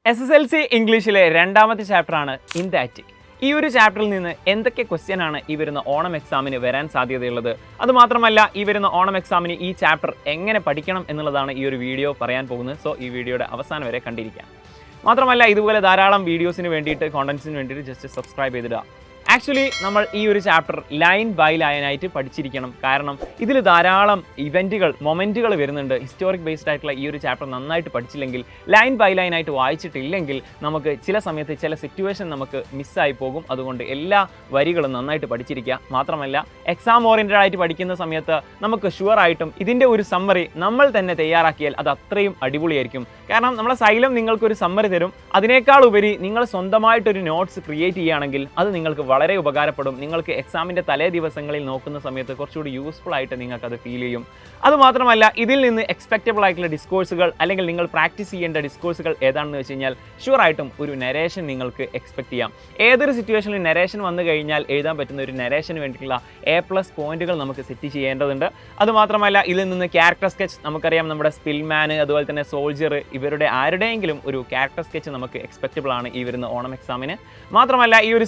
SSLC ഇംഗ്ലീഷിലെ രണ്ടാമത്തെ ചാപ്റ്ററാണ് ഇൻഡാറ്റിക്. ഈ ഒരു ചാപ്റ്ററിൽ നിന്ന് എന്തൊക്കെ ക്വസ്റ്റ്യൻ ആണ് ഈ വരുന്ന ഓണം എക്സാമിന് വരാൻ സാധ്യതയുള്ളത്, അതുമാത്രമല്ല ഈ വരുന്ന ഓണം എക്സാമിന് ഈ ചാപ്റ്റർ എങ്ങനെ പഠിക്കണം എന്നുള്ളതാണ് ഈ ഒരു വീഡിയോ പറയാൻ പോകുന്നത്. സോ ഈ വീഡിയോയുടെ അവസാനം വരെ കണ്ടിരിക്കാം. മാത്രമല്ല ഇതുപോലെ ധാരാളം വീഡിയോസിന് വേണ്ടിയിട്ട്, കോണ്ടന്റ്സിന് വേണ്ടിയിട്ട് ജസ്റ്റ് സബ്സ്ക്രൈബ് ചെയ്തിടുക. ആക്ച്വലി നമ്മൾ ഈ ഒരു ചാപ്റ്റർ ലൈൻ ബൈ ലൈനായിട്ട് പഠിച്ചിരിക്കണം. കാരണം ഇതിൽ ധാരാളം ഇവൻറ്റുകൾ, മൊമെൻറ്റുകൾ വരുന്നുണ്ട്. ഹിസ്റ്റോറിക് ബേസ്ഡ് ആയിട്ടുള്ള ഈ ഒരു ചാപ്റ്റർ നന്നായിട്ട് പഠിച്ചില്ലെങ്കിൽ, ലൈൻ ബൈ ലൈനായിട്ട് വായിച്ചിട്ടില്ലെങ്കിൽ നമുക്ക് ചില സമയത്ത് ചില സിറ്റുവേഷൻ നമുക്ക് മിസ്സായി പോകും. അതുകൊണ്ട് എല്ലാ വരികളും നന്നായിട്ട് പഠിച്ചിരിക്കുക. മാത്രമല്ല എക്സാം ഓറിയൻറ്റഡ് ആയിട്ട് പഠിക്കുന്ന സമയത്ത് നമുക്ക് ഷുവറായിട്ടും ഇതിൻ്റെ ഒരു സമ്മറി നമ്മൾ തന്നെ തയ്യാറാക്കിയാൽ അത് അത്രയും അടിപൊളിയായിരിക്കും. കാരണം നമ്മളെ സൈലം നിങ്ങൾക്കൊരു സമ്മറി തരും. അതിനേക്കാൾ ഉപരി നിങ്ങൾ സ്വന്തമായിട്ടൊരു നോട്ട്സ് ക്രിയേറ്റ് ചെയ്യുകയാണെങ്കിൽ അത് നിങ്ങൾക്ക് വളരെ ഉപകാരപ്പെടും. നിങ്ങൾക്ക് എക്സാമിൻ്റെ തലേ ദിവസങ്ങളിൽ നോക്കുന്ന സമയത്ത് കുറച്ചുകൂടി യൂസ്ഫുൾ ആയിട്ട് നിങ്ങൾക്ക് അത് ഫീൽ ചെയ്യും. അതുമാത്രമല്ല ഇതിൽ നിന്ന് എക്സ്പെക്റ്റബിൾ ആയിട്ടുള്ള ഡിസ്കോഴ്സുകൾ അല്ലെങ്കിൽ നിങ്ങൾ പ്രാക്ടീസ് ചെയ്യേണ്ട ഡിസ്കോഴ്സുകൾ ഏതാണെന്ന് വെച്ച് കഴിഞ്ഞാൽ ഷുവറായിട്ടും ഒരു നരേഷൻ നിങ്ങൾക്ക് എക്സ്പെക്ട് ചെയ്യാം. ഏതൊരു സിറ്റുവേഷനിൽ നരേഷൻ വന്നു കഴിഞ്ഞാൽ എഴുതാൻ പറ്റുന്ന ഒരു നരേഷന് വേണ്ടിയിട്ടുള്ള A+ പോയിന്റുകൾ നമുക്ക് സെറ്റ് ചെയ്യേണ്ടതുണ്ട്. അതുമാത്രമല്ല ഇതിൽ നിന്ന് ക്യാരക്ടർ സ്കെച്ച്, നമുക്കറിയാം നമ്മുടെ സ്പിൽമാൻ, അതുപോലെ തന്നെ സോൾജർ, ഇവരുടെ ആരുടെയെങ്കിലും ഒരു ക്യാരക്ടർ സ്കെച്ച് നമുക്ക് എക്സ്പെക്റ്റബിൾ ആണ് ഈ വരുന്ന ഓണം എക്സാമിന്. മാത്രമല്ല ഈ ഒരു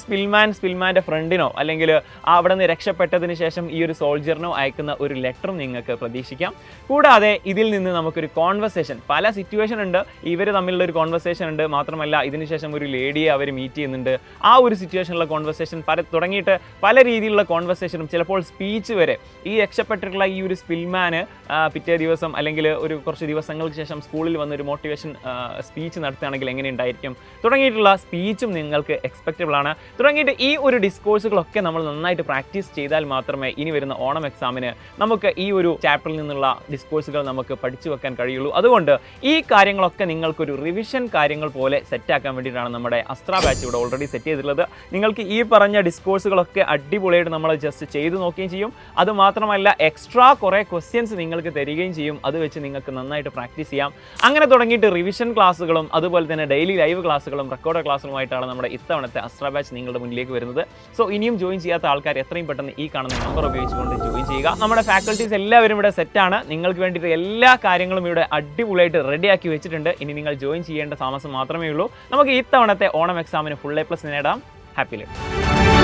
സ്പിൽമാൻ്റെ ഫ്രണ്ടിനോ അല്ലെങ്കിൽ അവിടെ നിന്ന് രക്ഷപ്പെട്ടതിന് ശേഷം ഈ ഒരു സോൾജറിനോ അയക്കുന്ന ഒരു ലെറ്ററും നിങ്ങൾക്ക് പ്രതീക്ഷിക്കാം. കൂടാതെ ഇതിൽ നിന്ന് നമുക്കൊരു കോൺവെർസേഷൻ, പല സിറ്റുവേഷൻ ഉണ്ട്, ഇവർ തമ്മിലുള്ള ഒരു കോൺവെർസേഷൻ ഉണ്ട്. മാത്രമല്ല ഇതിനുശേഷം ഒരു ലേഡിയെ അവർ മീറ്റ് ചെയ്യുന്നുണ്ട്. ആ ഒരു സിറ്റുവേഷനിലുള്ള കോൺവെർസേഷൻ തുടങ്ങിയിട്ട് പല രീതിയിലുള്ള കോൺവെർസേഷനും, ചിലപ്പോൾ സ്പീച്ച് വരെ. ഈ രക്ഷപ്പെട്ടിട്ടുള്ള ഈ ഒരു സ്പിൽമാന് പിറ്റേ ദിവസം അല്ലെങ്കിൽ ഒരു കുറച്ച് ദിവസങ്ങൾക്ക് ശേഷം സ്കൂളിൽ വന്നൊരു മോട്ടിവേഷൻ സ്പീച്ച് നടത്തുകയാണെങ്കിൽ എങ്ങനെ ഉണ്ടായിരിക്കും തുടങ്ങിയിട്ടുള്ള സ്പീച്ചും നിങ്ങൾക്ക് എക്സ്പെക്റ്റബിൾ ആണ്. തുടങ്ങിയിട്ട് ഈ ഒരു ഡിസ്കോഴ്സുകളൊക്കെ നമ്മൾ നന്നായിട്ട് പ്രാക്ടീസ് ചെയ്താൽ മാത്രമേ ഇനി വരുന്ന ഓണം എക്സാമിന് നമുക്ക് ഈ ഒരു ചാപ്റ്ററിൽ നിന്നുള്ള ഡിസ്കോഴ്സുകൾ നമുക്ക് പഠിച്ചു വെക്കാൻ കഴിയുള്ളൂ. അതുകൊണ്ട് ഈ കാര്യങ്ങളൊക്കെ നിങ്ങൾക്കൊരു റിവിഷൻ കാര്യങ്ങൾ പോലെ സെറ്റാക്കാൻ വേണ്ടിയിട്ടാണ് നമ്മുടെ അസ്ത്ര ബാച്ച് ഇവിടെ ഓൾറെഡി സെറ്റ് ചെയ്തിട്ടുള്ളത്. നിങ്ങൾക്ക് ഈ പറഞ്ഞ ഡിസ്കോഴ്സുകളൊക്കെ അടിപൊളിയായിട്ട് നമ്മൾ ജസ്റ്റ് ചെയ്ത് നോക്കുകയും ചെയ്യും. അതുമാത്രമല്ല എക്സ്ട്രാ കുറേ ക്വസ്റ്റ്യൻസ് നിങ്ങൾക്ക് തരികയും ചെയ്യും. അത് വെച്ച് നിങ്ങൾക്ക് നന്നായിട്ട് പ്രാക്ടീസ് ചെയ്യാം. അങ്ങനെ തുടങ്ങിയിട്ട് റിവിഷൻ ക്ലാസ്സുകളും അതുപോലെ തന്നെ ഡെയിലി ലൈവ് ക്ലാസ്സുകളും റെക്കോർഡ് ക്ലാസ്സുകളുമായിട്ടാണ് നമ്മുടെ ഇത്തവണത്തെ അസ്ത്ര ബാച്ച് നിങ്ങളുടെ മുന്നിലേക്ക് വരുന്നത്. സോ ഇനിയും ജോയിൻ ചെയ്യാത്ത ആൾക്കാർ എത്രയും പെട്ടെന്ന് ഈ കാണുന്ന നമ്പർ ഉപയോഗിച്ചുകൊണ്ട് ജോയിൻ ചെയ്യുക. നമ്മുടെ ഫാക്കൽറ്റീസ് എല്ലാവരും ഇവിടെ സെറ്റാണ്. നിങ്ങൾക്ക് വേണ്ടിയിട്ട് എല്ലാ കാര്യങ്ങളും ഇവിടെ അടിപൊളിയായിട്ട് റെഡിയാക്കി വെച്ചിട്ടുണ്ട്. ഇനി നിങ്ങൾ ജോയിൻ ചെയ്യേണ്ട താമസം മാത്രമേ ഉള്ളൂ. നമുക്ക് ഇത്തവണത്തെ ഓണം എക്സാമിന് ഫുൾ A+ നേടാം. Happy life.